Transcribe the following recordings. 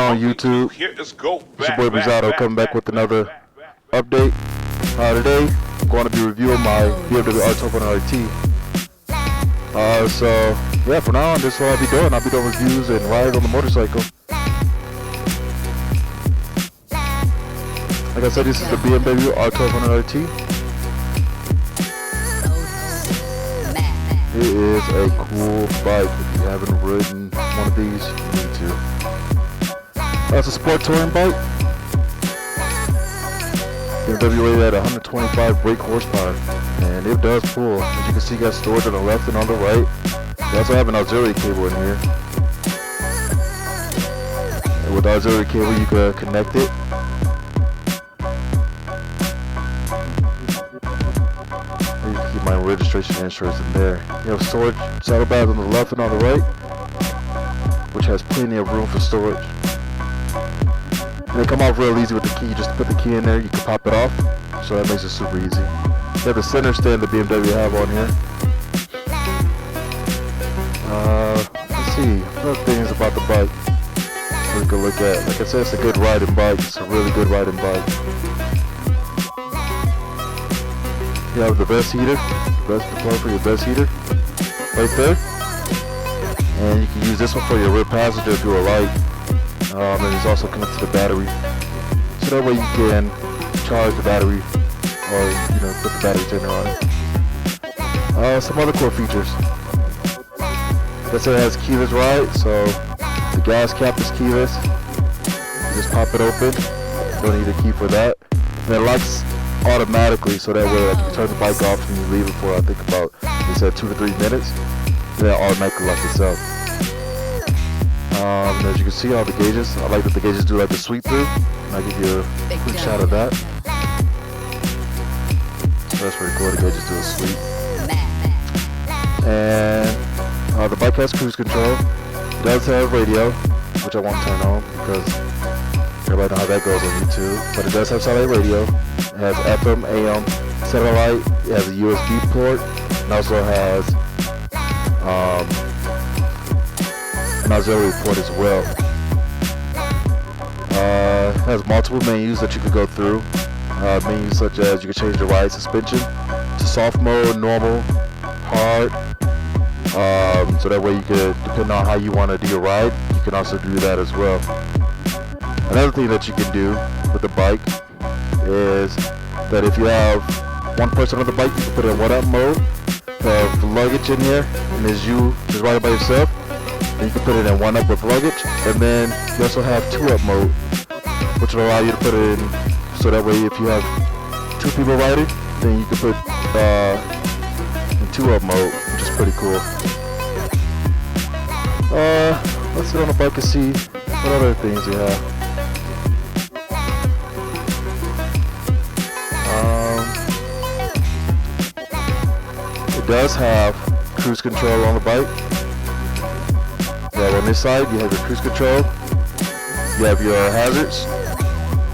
on YouTube? It's your boy Brizzato coming back with another update. Today, I'm going to be reviewing my BMW R1200RT. So, yeah, for now on, this is what I'll be doing. I'll be doing reviews and rides on the motorcycle. Like I said, this is the BMW R1200RT. It is a cool bike. If you haven't ridden one of these, you need to. That's a sport touring bike. BMW rated at 125 brake horsepower, and it does pull. As you can see, you got storage on the left and on the right. You also have an auxiliary cable in here. And with the auxiliary cable, you can connect it. You can keep my registration and insurance in there. You have storage saddlebags on the left and on the right, which has plenty of room for storage. And they come off real easy with the key. You just put the key in there, you can pop it off. So that makes it super easy. You have the center stand the BMW have on here. Let's see, other things about the bike we can look at. Like I said, it's a good riding bike. It's a really good riding bike. You have the vest heater, the plug for your vest heater, right there. And you can use this one for your rear passenger if you're light. And it's also connected to the battery, so that way you can charge the battery, or put the battery tender on it. Some other cool features. Like I said, it has keyless ride, so the gas cap is keyless. You just pop it open. Don't need a key for that. And it locks automatically, so that way like, you turn the bike off and you leave it for I think about, they said 2 to 3 minutes. Then it automatically locks itself. As you can see, all the gauges. I like that the gauges do like the sweep through. And I'll give you a quick shot of that. So that's pretty cool. The gauges do a sweep. And the bike has cruise control. It does have radio, which I won't turn on because everybody knows how that goes on YouTube. But it does have satellite radio. It has FM, AM, satellite. It has a USB port. It also has an auxiliary port as well. It has multiple menus that you can go through. Menus such as you can change the ride suspension to soft mode, normal, hard. So that way you could, depending on how you want to do your ride, you can also do that as well. Another thing that you can do with the bike is that if you have one person on the bike, you can put it in 1-up mode. Have luggage in here, and as you just ride it by yourself, then you can put it in 1-up with luggage, and then you also have 2-up mode, which will allow you to put it in, so that way if you have 2 people riding, then you can put in 2-up mode, which is pretty cool. Let's get on the bike and see what other things we have. It does have cruise control on the bike. On this side, you have your cruise control. You have your hazards.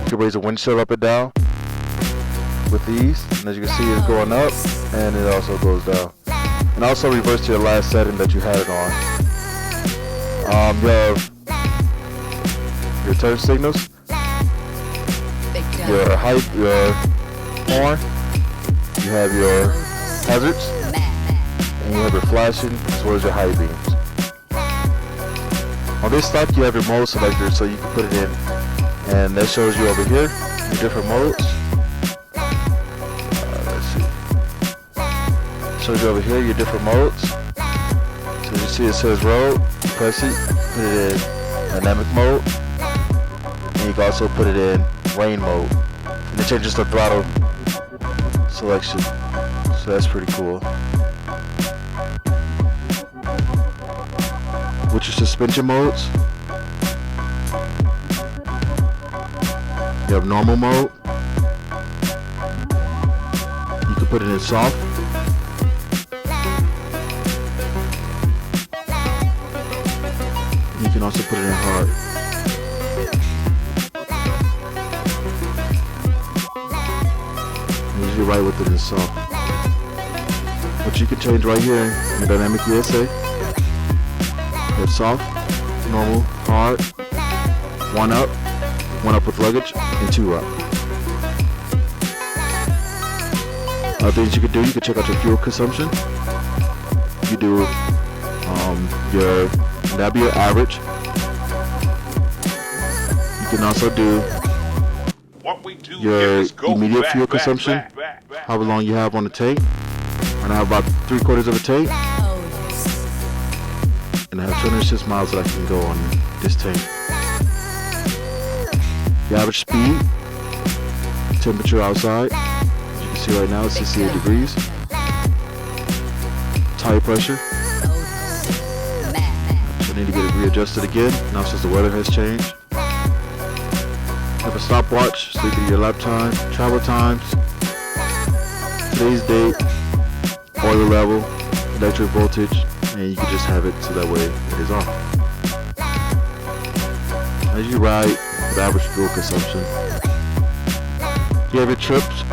You can raise the windshield up and down with these. And as you can see, it's going up, and it also goes down. And also reverse to your last setting that you had it on. You have your turn signals, your height, your horn. You have your hazards, and you have your flashing as well as your high beams. On this stop, you have your mode selector, so you can put it in, and that shows you over here your different modes. Let's see. Shows you over here your different modes. So you see it says road, you press it, put it in dynamic mode, and you can also put it in rain mode, and it changes the throttle selection. So that's pretty cool. With your suspension modes, you have normal mode. You can put it in soft. You can also put it in hard. Usually right with it in soft. But you can change right here in the Dynamic USA. It's soft, normal, hard. 1 up with luggage, and 2 up. Other things you could do, you could check out your fuel consumption. You do that'd be your average. You can also do your immediate fuel consumption, however long you have on the tank. And I have about 3/4 of a tank, and I have 206 miles that I can go on this tank. The average speed, temperature outside, as you can see right now, it's 68 degrees. Tire pressure. I need to get it readjusted again, now since the weather has changed. Have a stopwatch so you can do your lap time, travel times, today's date, oil level, electric voltage, and you can just have it so that way it is on. As you ride with average fuel consumption, you have your trips,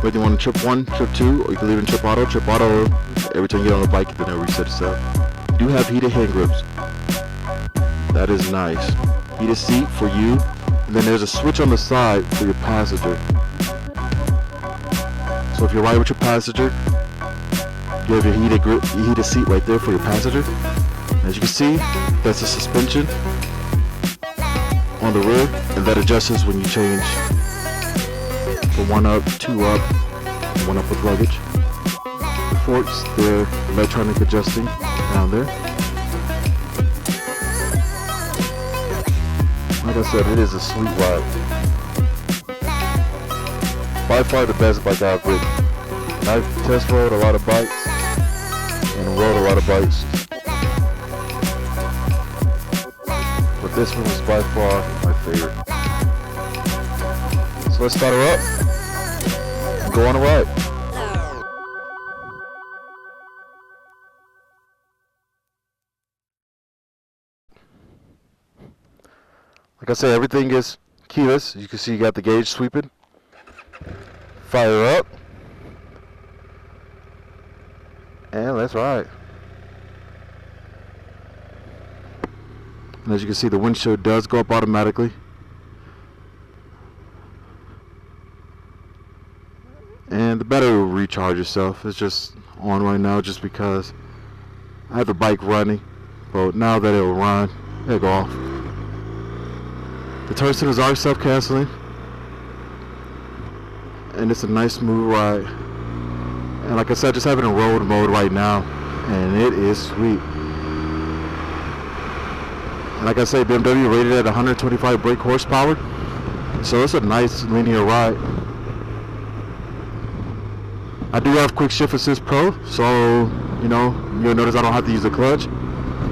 whether you want to trip 1, trip 2, or you can leave it in trip auto. Trip auto, every time you get on the bike, then it'll reset itself. You do have heated hand grips. That is nice. Heated seat for you, and then there's a switch on the side for your passenger. So if you're riding with your passenger, you have your heated seat right there for your passenger. As you can see, that's the suspension on the rear, and that adjusts when you change from 1 up, 2 up, and 1 up with luggage. The forks, they're electronic adjusting down there. Like I said, it is a sweet ride. By far the best bike I've ridden. I've test rode a lot of bikes and rode a lot of bikes, but this one was by far my favorite. So let's start her up and go on a ride. Like I said, everything is keyless. You can see you got the gauge sweeping. Fire up. And let's ride. And as you can see, the windshield does go up automatically. And the battery will recharge itself. It's just on right now just because I have the bike running. But now that it'll run, it'll go off. The turn signals are self-canceling, and it's a nice smooth ride. And like I said, just having a road mode right now, and it is sweet. And like I say, BMW rated at 125 brake horsepower, so it's a nice linear ride. I do have Quick Shift Assist Pro, so you'll notice I don't have to use the clutch.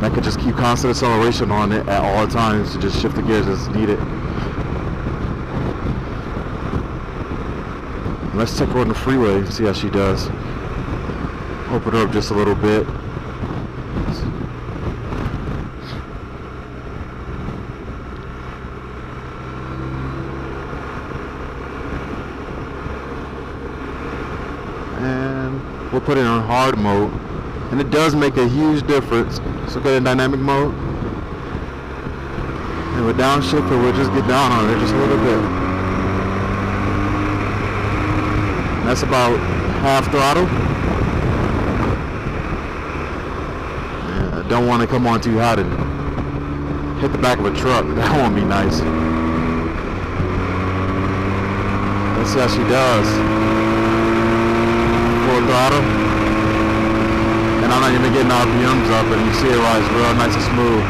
I can just keep constant acceleration on it at all times to just shift the gears as needed. Let's take her on the freeway and see how she does. Open her up just a little bit. And we'll put it on hard mode. And it does make a huge difference. So go in dynamic mode. And with downshift, we'll just get down on it just a little bit. And that's about half throttle. Yeah, I don't want to come on too hot and hit the back of a truck. That won't be nice. Let's see how she does. Full throttle. And I'm not even getting RPMs up, and you see it rise real nice and smooth.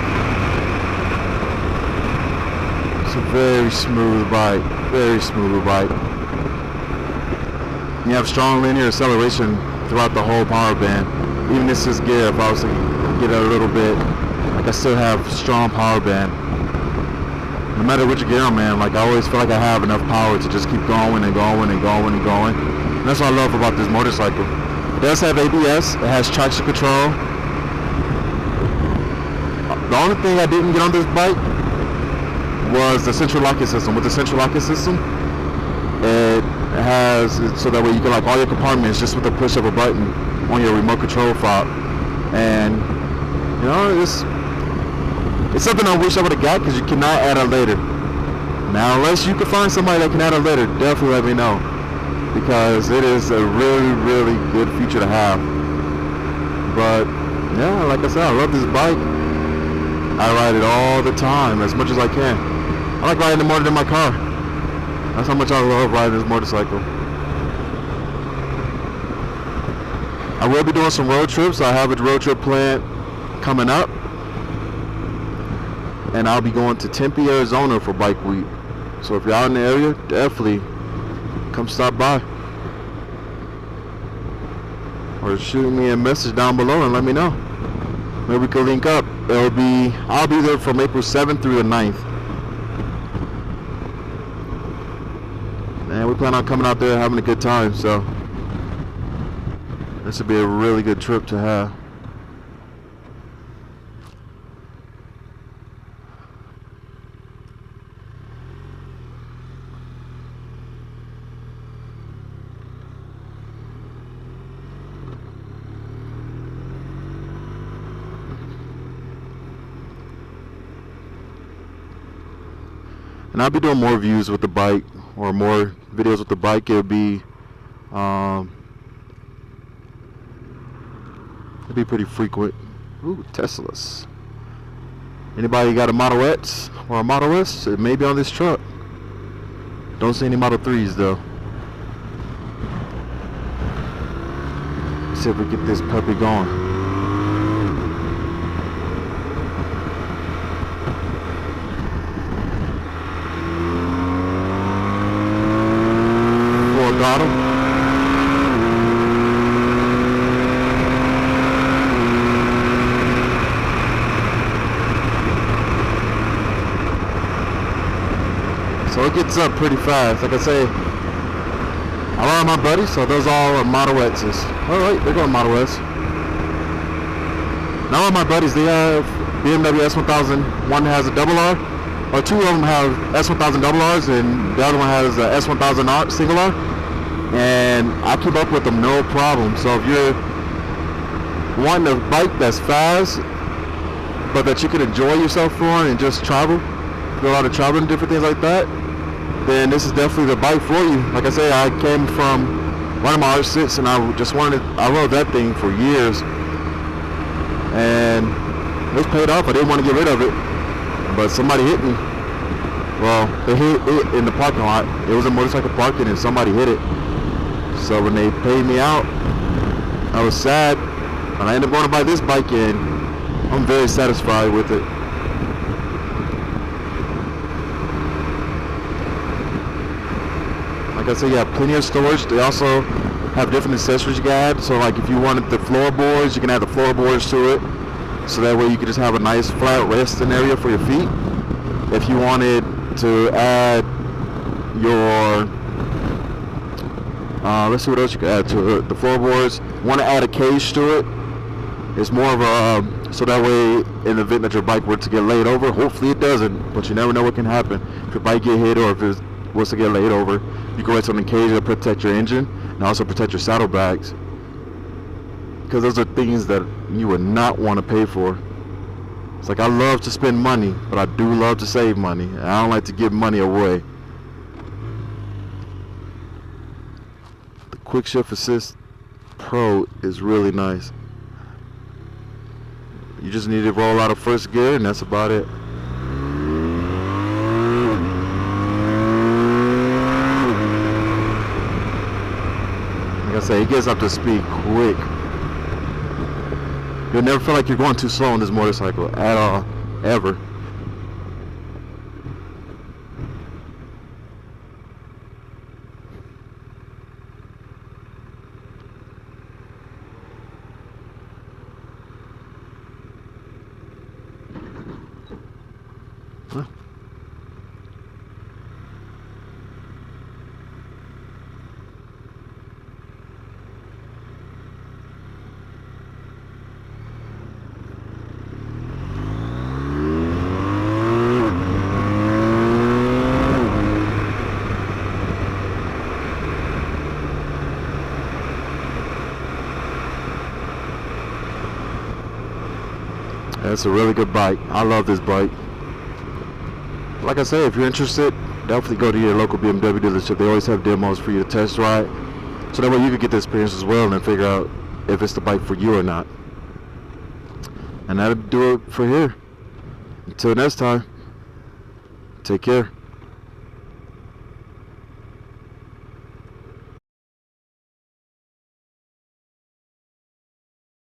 It's a very smooth bike, very smooth bike. You have strong linear acceleration throughout the whole power band. Even this is gear, if I was to get it a little bit, like I still have strong power band. No matter which gear I'm in, like I always feel like I have enough power to just keep going and going and going and going. And that's what I love about this motorcycle. It does have ABS, it has traction control. The only thing I didn't get on this bike was the central locking system. With the central locking system, it has it so that way you can lock all your compartments just with the push of a button on your remote control fob. And it's something I wish I would have got, because you cannot add it later. Now, unless you can find somebody that can add a litter, definitely let me know, because it is a really, really good feature to have. But yeah, like I said, I love this bike. I ride it all the time, as much as I can. I like riding it more than my car. That's how much I love riding this motorcycle. I will be doing some road trips. I have a road trip planned coming up, and I'll be going to Tempe, Arizona for Bike Week. So if you're out in the area, definitely come stop by, or shoot me a message down below and let me know. Maybe we can link up. I'll be there from April 7th through the 9th. And we plan on coming out there and having a good time, so this would be a really good trip to have. And I'll be doing more views with the bike, or more videos with the bike. It'll be pretty frequent. Ooh, Teslas. Anybody got a Model X or a Model S? It may be on this truck. Don't see any Model 3s though. Let's see if we get this puppy going. Got him. So it gets up pretty fast. Like I say, I ride my buddies, so those all are Model X's. Alright, they're going Model S. Now all my buddies, they have BMW S1000. One has a double R, or two of them have S1000 double R's, and the other one has a S1000R single R. And I keep up with them no problem. So if you're wanting a bike that's fast, but that you can enjoy yourself on and just travel, do a lot of traveling, different things like that, then this is definitely the bike for you. Like I say, I came from one of my R6, and I rode that thing for years, and it was paid off. I didn't want to get rid of it, but somebody hit me. Well, they hit it in the parking lot. It was a motorcycle parking, and somebody hit it. So when they paid me out, I was sad, but I ended up going to buy this bike, and I'm very satisfied with it. Like I said, you have plenty of storage. They also have different accessories you can add. So like if you wanted the floorboards, you can add the floorboards to it. So that way you can just have a nice flat resting area for your feet. If you wanted to add your let's see what else you can add to it. The floorboards, want to add a cage to it. It's more of a so that way in the event that your bike were to get laid over, hopefully it doesn't, but you never know what can happen. If your bike get hit, or if it was to get laid over, you can write something in the cage to protect your engine and also protect your saddlebags, because those are things that you would not want to pay for. It's like, I love to spend money, but I do love to save money. I don't like to give money away. The Quick Shift Assist Pro is really nice. You just need to roll out of first gear, and that's about it. Like I say, it gets up to speed quick. You'll never feel like you're going too slow on this motorcycle at all, ever. Huh. That's a really good bike. I love this bike. like I say, if you're interested, definitely go to your local BMW dealership. They always have demos for you to test ride, so that way you can get the experience as well and then figure out if it's the bike for you or not. And that'll do it for here. Until next time, take care.